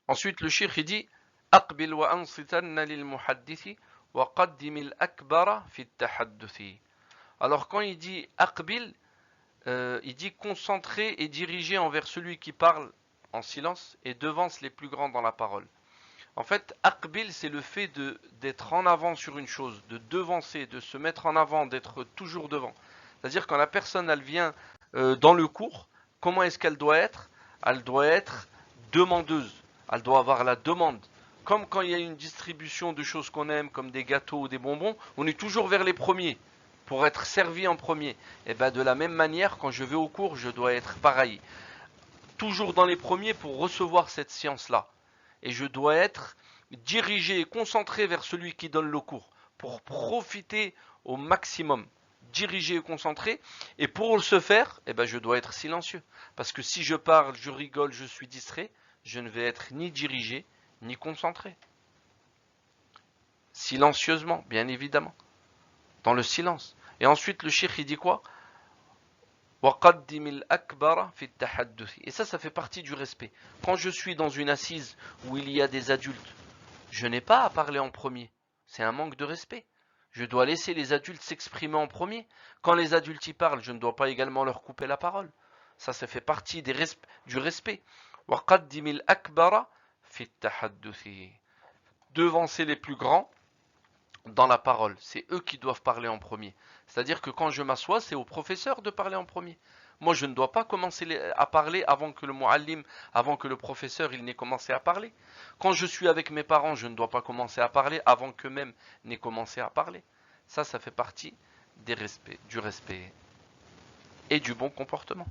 Ensuite, le cheikh il dit أقبل وأنصتن للمحدث وقدم الأكبر في التحدث. Alors quand il dit أقبل, il dit concentrer et diriger envers celui qui parle en silence et devance les plus grands dans la parole. En fait, aqbil, c'est le fait d'être en avant sur une chose, de devancer, de se mettre en avant, d'être toujours devant. C'est-à-dire quand la personne elle vient dans le cours, comment est-ce qu'elle doit être? Elle doit être demandeuse. Elle doit avoir la demande. Comme quand il y a une distribution de choses qu'on aime, comme des gâteaux ou des bonbons, on est toujours vers les premiers pour être servi en premier. Et bien de la même manière, quand je vais au cours, je dois être pareil. Toujours dans les premiers pour recevoir cette science-là. Et je dois être dirigé et concentré vers celui qui donne le cours pour profiter au maximum. Dirigé et concentré. Et pour ce faire, eh ben, je dois être silencieux. Parce que si je parle, je rigole, je suis distrait, je ne vais être ni dirigé, ni concentré. Silencieusement, bien évidemment. Dans le silence. Et ensuite, le cheikh, il dit quoi? Et ça fait partie du respect. Quand je suis dans une assise où il y a des adultes, je n'ai pas à parler en premier. C'est un manque de respect. Je dois laisser les adultes s'exprimer en premier. Quand les adultes y parlent, je ne dois pas également leur couper la parole. Ça fait partie du respect. Devancer les plus grands dans la parole. C'est eux qui doivent parler en premier. C'est-à-dire que quand je m'assois, c'est au professeur de parler en premier. Moi, je ne dois pas commencer à parler avant que le muallim, avant que le professeur, il n'ait commencé à parler. Quand je suis avec mes parents, je ne dois pas commencer à parler avant qu'eux-mêmes n'aient commencé à parler. Ça fait partie du respect et du bon comportement.